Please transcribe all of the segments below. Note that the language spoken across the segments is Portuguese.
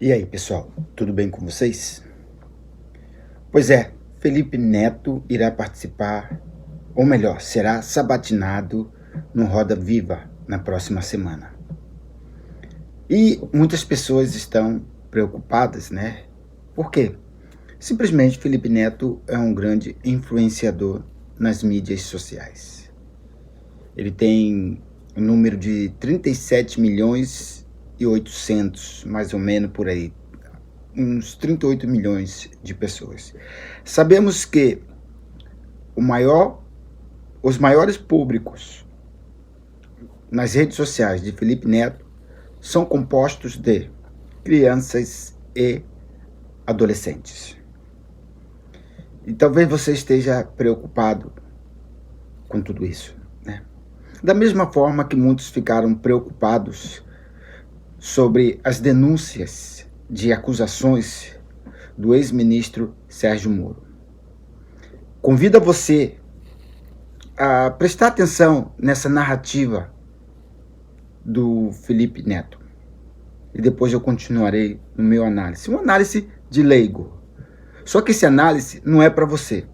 E aí, pessoal, tudo bem com vocês? Pois é, Felipe Neto irá participar, ou melhor, será sabatinado no Roda Viva na próxima semana. E muitas pessoas estão preocupadas, né? Por quê? Simplesmente Felipe Neto é um grande influenciador nas mídias sociais. Ele tem um número de 37 milhões e 800, mais ou menos por aí, uns 38 milhões de pessoas. Sabemos que os maiores públicos nas redes sociais de Felipe Neto são compostos de crianças e adolescentes. E talvez você esteja preocupado com tudo isso, né? Da mesma forma que muitos ficaram preocupados sobre as denúncias de acusações do ex-ministro Sérgio Moro. Convido você a prestar atenção nessa narrativa do Felipe Neto. E depois eu continuarei no meu análise. Uma análise de leigo. Só que essa análise não é para você.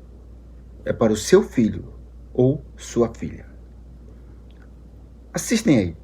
É para o seu filho ou sua filha. Assistem aí.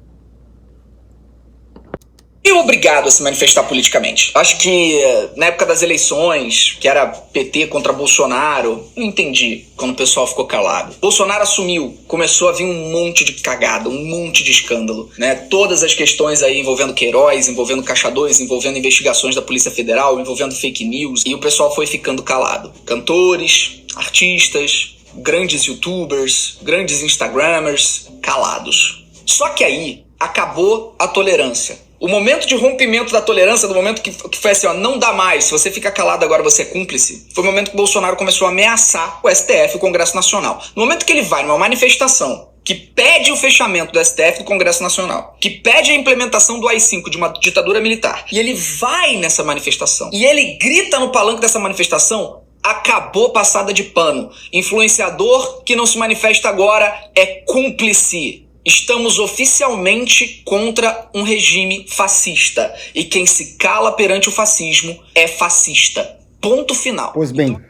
E obrigado a se manifestar politicamente. Acho que na época das eleições, que era PT contra Bolsonaro, eu entendi quando o pessoal ficou calado. Bolsonaro assumiu, começou a vir um monte de cagada, um monte de escândalo, né? Todas as questões aí envolvendo Queiroz, envolvendo Caixa 2, envolvendo investigações da Polícia Federal, envolvendo fake news, e o pessoal foi ficando calado. Cantores, artistas, grandes youtubers, grandes instagramers, calados. Só que aí acabou a tolerância. O momento de rompimento da tolerância, do momento que foi assim, ó, não dá mais, se você ficar calado agora você é cúmplice, foi o momento que o Bolsonaro começou a ameaçar o STF, o Congresso Nacional. No momento que ele vai numa manifestação que pede o fechamento do STF, do Congresso Nacional, que pede a implementação do AI-5, de uma ditadura militar, e ele vai nessa manifestação, e ele grita no palanque dessa manifestação, acabou passada de pano. Influenciador que não se manifesta agora é cúmplice. Estamos oficialmente contra um regime fascista. E quem se cala perante o fascismo é fascista. Ponto final. Pois bem,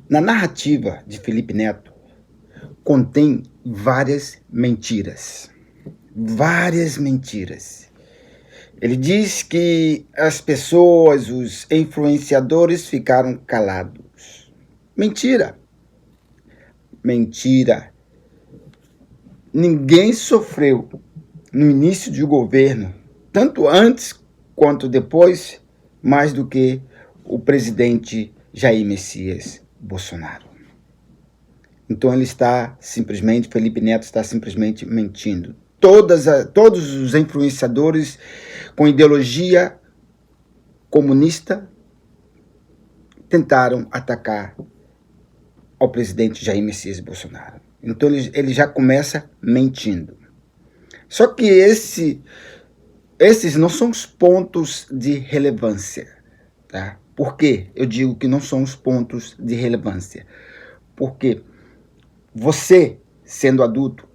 na narrativa de Felipe Neto, contém várias mentiras. Várias mentiras. Ele diz que as pessoas, os influenciadores ficaram calados. Mentira. Mentira. Ninguém sofreu no início do governo, tanto antes quanto depois, mais do que o presidente Jair Messias Bolsonaro. Então Felipe Neto está simplesmente mentindo. Todos os influenciadores com ideologia comunista tentaram atacar ao presidente Jair Messias Bolsonaro. Então ele já começa mentindo. Só que esses não são os pontos de relevância, tá? Por que eu digo que não são os pontos de relevância? Porque você, sendo adulto,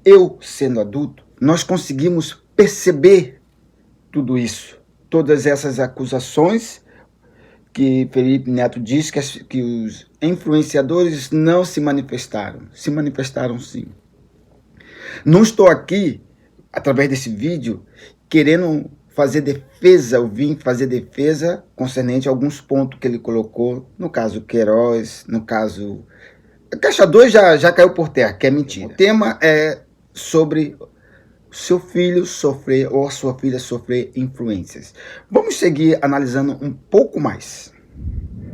eu, sendo adulto, nós conseguimos perceber tudo isso. Todas essas acusações que Felipe Neto diz que os influenciadores não se manifestaram. Se manifestaram sim. Não estou aqui, através desse vídeo, querendo fazer defesa, ou vim fazer defesa concernente a alguns pontos que ele colocou, no caso Queiroz, no caso... A Caixa 2 já caiu por terra, que é mentira. O tema é sobre seu filho sofrer ou a sua filha sofrer influências. Vamos seguir analisando um pouco mais.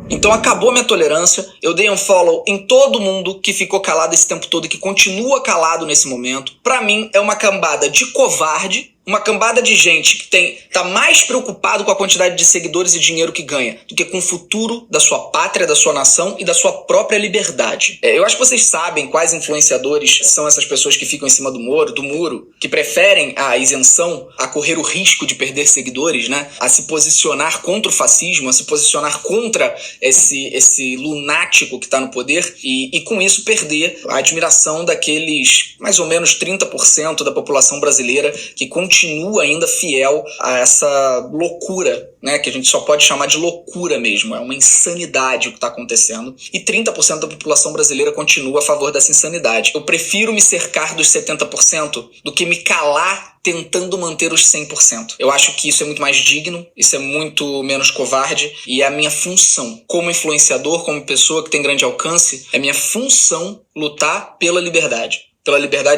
Então acabou minha tolerância, eu dei um follow em todo mundo que ficou calado esse tempo todo e que continua calado nesse momento. Pra mim é uma cambada de covarde, uma cambada de gente que tá mais preocupado com a quantidade de seguidores e dinheiro que ganha do que com o futuro da sua pátria, da sua nação e da sua própria liberdade. Eu acho que vocês sabem quais influenciadores são essas pessoas que ficam em cima do muro, que preferem a isenção a correr o risco de perder seguidores, né? A se posicionar contra o fascismo, a se posicionar contra esse lunático que está no poder e com isso perder a admiração daqueles mais ou menos 30% da população brasileira que continua continua ainda fiel a essa loucura, né, que a gente só pode chamar de loucura mesmo, é uma insanidade o que está acontecendo, e 30% da população brasileira continua a favor dessa insanidade. Eu prefiro me cercar dos 70% do que me calar tentando manter os 100%. Eu acho que isso é muito mais digno, isso é muito menos covarde, e é a minha função como influenciador, como pessoa que tem grande alcance, é minha função lutar pela liberdade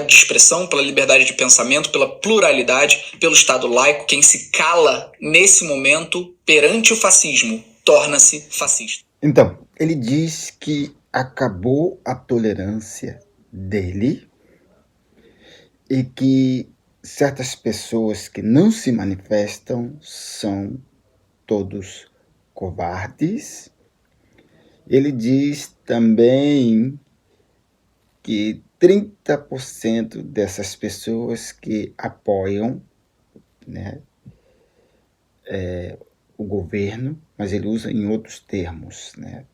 de expressão, pela liberdade de pensamento, pela pluralidade, pelo Estado laico. Quem se cala nesse momento perante o fascismo torna-se fascista. Então, ele diz que acabou a tolerância dele e que certas pessoas que não se manifestam são todos covardes. Ele diz também que 30% dessas pessoas que apoiam, né, o governo, mas ele usa em outros termos, né,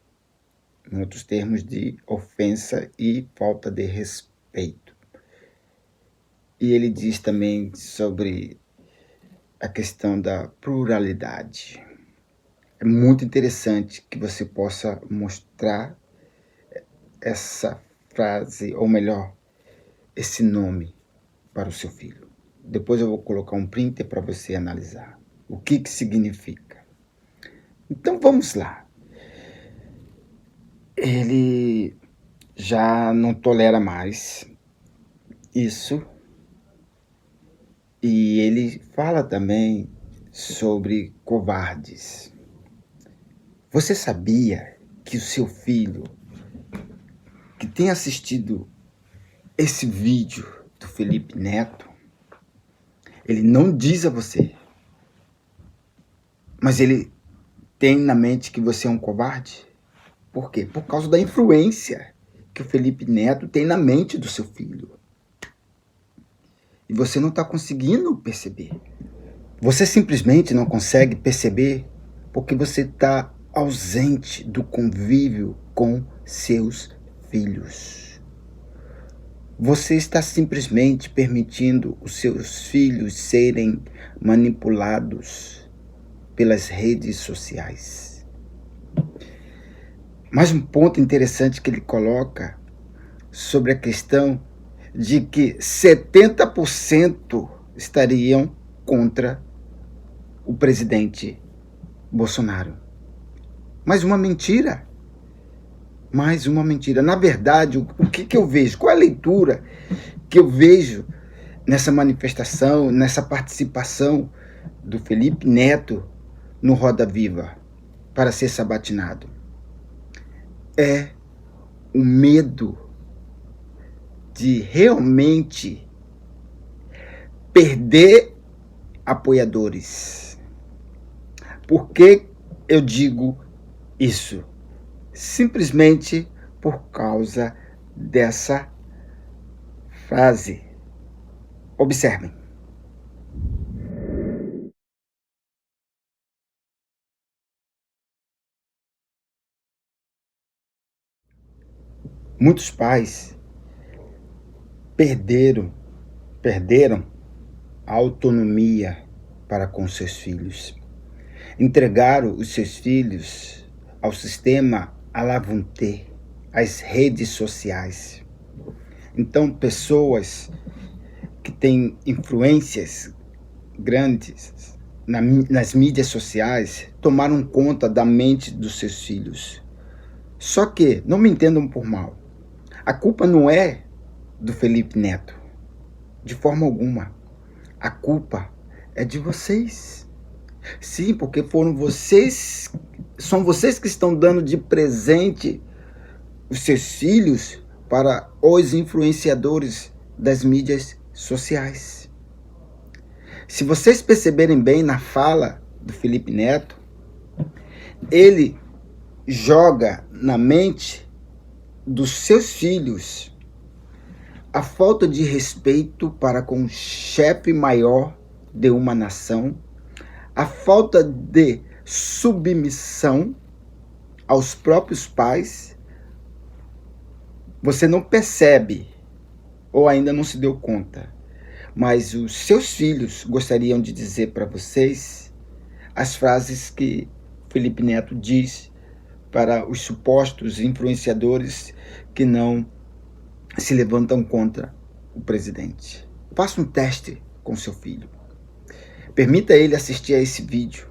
em outros termos de ofensa e falta de respeito. E ele diz também sobre a questão da pluralidade. É muito interessante que você possa mostrar essa frase, ou melhor, esse nome para o seu filho. Depois eu vou colocar um printer para você analisar o que significa. Então vamos lá. Ele já não tolera mais isso. E ele fala também sobre covardes. Você sabia que o seu filho, que tem assistido esse vídeo do Felipe Neto, ele não diz a você, mas ele tem na mente que você é um covarde? Por quê? Por causa da influência que o Felipe Neto tem na mente do seu filho. E você não está conseguindo perceber. Você simplesmente não consegue perceber porque você está ausente do convívio com seus filhos. Você está simplesmente permitindo os seus filhos serem manipulados pelas redes sociais. Mais um ponto interessante que ele coloca sobre a questão de que 70% estariam contra o presidente Bolsonaro. Mais uma mentira. Mais uma mentira. Na verdade, o que eu vejo? Qual é a leitura que eu vejo nessa manifestação, nessa participação do Felipe Neto no Roda Viva para ser sabatinado? É o medo de realmente perder apoiadores. Por que eu digo isso? Simplesmente por causa dessa frase. Observem. Muitos pais perderam a autonomia para com seus filhos. Entregaram os seus filhos ao sistema alavunté, às redes sociais. Então, pessoas que têm influências grandes nas mídias sociais tomaram conta da mente dos seus filhos. Só que, não me entendam por mal, a culpa não é do Felipe Neto, de forma alguma. A culpa é de vocês. Sim, porque são vocês que estão dando de presente os seus filhos para os influenciadores das mídias sociais. Se vocês perceberem bem na fala do Felipe Neto, ele joga na mente dos seus filhos a falta de respeito para com o chefe maior de uma nação, a falta de submissão aos próprios pais. Você não percebe, ou ainda não se deu conta, mas os seus filhos gostariam de dizer para vocês as frases que Felipe Neto diz para os supostos influenciadores que não se levantam contra o presidente. Faça um teste com seu filho. Permita ele assistir a esse vídeo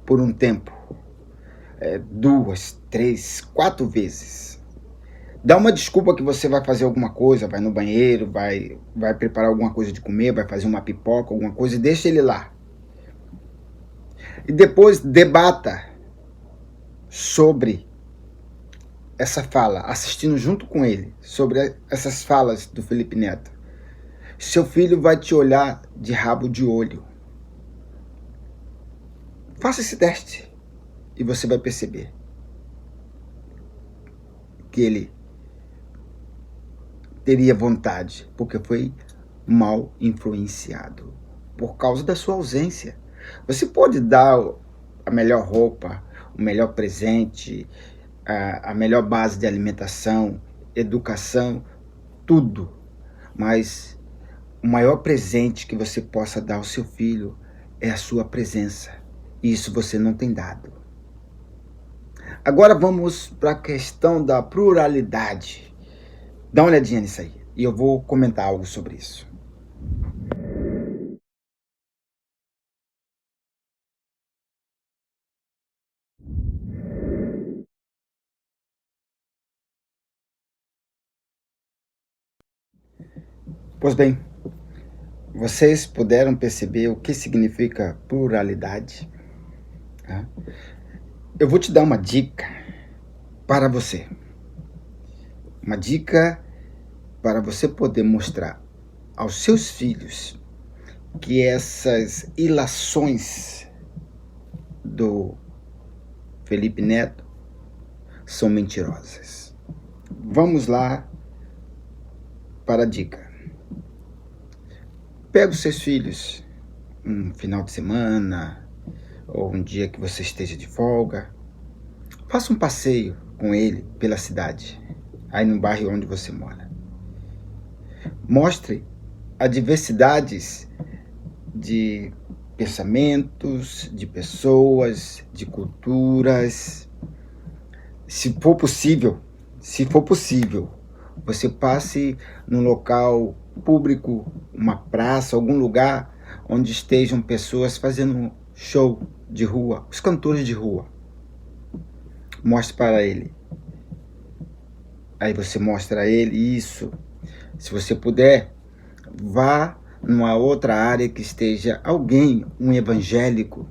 por um tempo, 2, 3, 4 vezes. Dá uma desculpa que você vai fazer alguma coisa, vai no banheiro, vai preparar alguma coisa de comer, vai fazer uma pipoca, alguma coisa, e deixa ele lá. E depois debata sobre essa fala, assistindo junto com ele, sobre essas falas do Felipe Neto. Seu filho vai te olhar de rabo de olho. Faça esse teste e você vai perceber que ele teria vontade, porque foi mal influenciado por causa da sua ausência. Você pode dar a melhor roupa, o melhor presente, a melhor base de alimentação, educação, tudo, mas o maior presente que você possa dar ao seu filho é a sua presença. E isso você não tem dado. Agora vamos para a questão da pluralidade. Dá uma olhadinha nisso aí. E eu vou comentar algo sobre isso. Pois bem, vocês puderam perceber o que significa pluralidade? Eu vou te dar uma dica para você. Uma dica para você poder mostrar aos seus filhos que essas ilações do Felipe Neto são mentirosas. Vamos lá para a dica. Pega os seus filhos um final de semana ou um dia que você esteja de folga. Faça um passeio com ele pela cidade, aí no bairro onde você mora. Mostre a diversidades de pensamentos, de pessoas, de culturas. Se for possível, você passe num local público, uma praça, algum lugar onde estejam pessoas fazendo show de rua, os cantores de rua. Mostre para ele. Aí você mostra a ele isso. Se você puder, vá numa outra área que esteja alguém, um evangélico,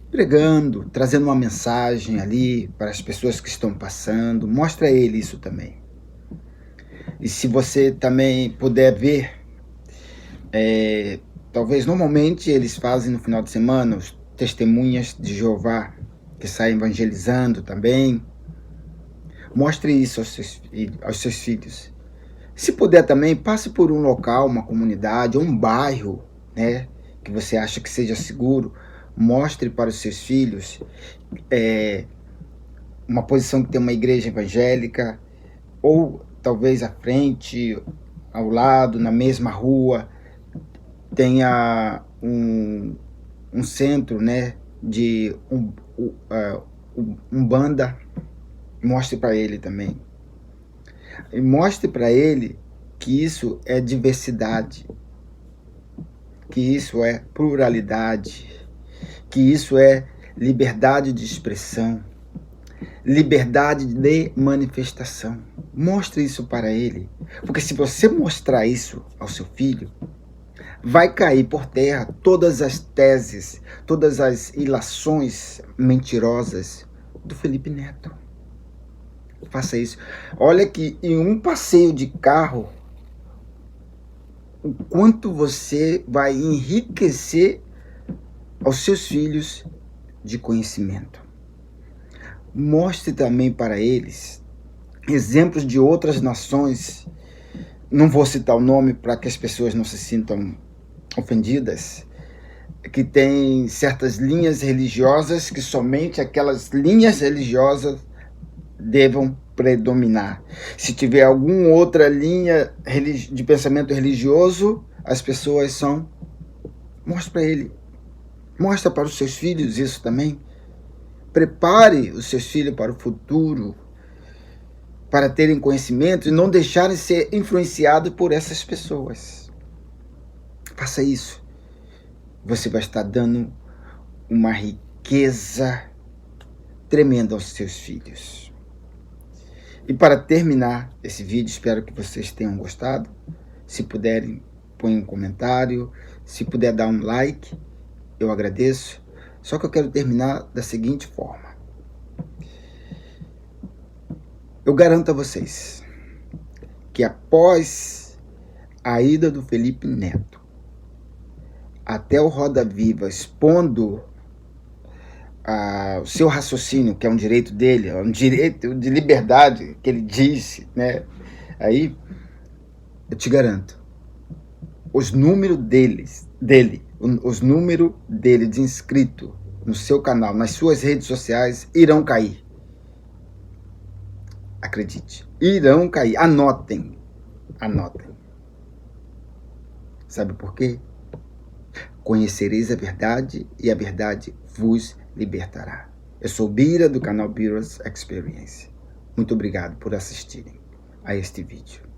pregando, trazendo uma mensagem ali para as pessoas que estão passando. Mostra a ele isso também. E se você também puder ver, talvez normalmente eles fazem no final de semana os testemunhas de Jeová, que saem evangelizando também. Mostre isso aos seus filhos. Se puder também, passe por um local, uma comunidade, ou um bairro, né, que você acha que seja seguro. Mostre para os seus filhos uma posição que tem uma igreja evangélica, ou talvez à frente, ao lado, na mesma rua, tenha um centro, né, de umbanda. Mostre para ele também. E mostre para ele que isso é diversidade, que isso é pluralidade, que isso é liberdade de expressão, liberdade de manifestação. Mostre isso para ele, porque se você mostrar isso ao seu filho, vai cair por terra todas as teses, todas as ilações mentirosas do Felipe Neto. Faça isso. Olha que em um passeio de carro, o quanto você vai enriquecer aos seus filhos de conhecimento. Mostre também para eles exemplos de outras nações. Não vou citar o nome para que as pessoas não se sintam ofendidas, que tem certas linhas religiosas que somente aquelas linhas religiosas devam predominar. Se tiver alguma outra linha de pensamento religioso, as pessoas são... Mostra para ele. Mostra para os seus filhos isso também. Prepare os seus filhos para o futuro, para terem conhecimento e não deixarem ser influenciados por essas pessoas. Faça isso. Você vai estar dando uma riqueza tremenda aos seus filhos. E para terminar esse vídeo, espero que vocês tenham gostado. Se puderem, põe um comentário. Se puder dar um like, eu agradeço. Só que eu quero terminar da seguinte forma. Eu garanto a vocês que após a ida do Felipe Neto até o Roda Viva expondo o seu raciocínio, que é um direito dele, é um direito de liberdade que ele disse, né? Aí, eu te garanto, os números os números dele de inscrito no seu canal, nas suas redes sociais, irão cair. Acredite, irão cair. Anotem. Sabe por quê? Conhecereis a verdade e a verdade vos libertará. Eu sou Bira, do canal Bira's Experience. Muito obrigado por assistirem a este vídeo.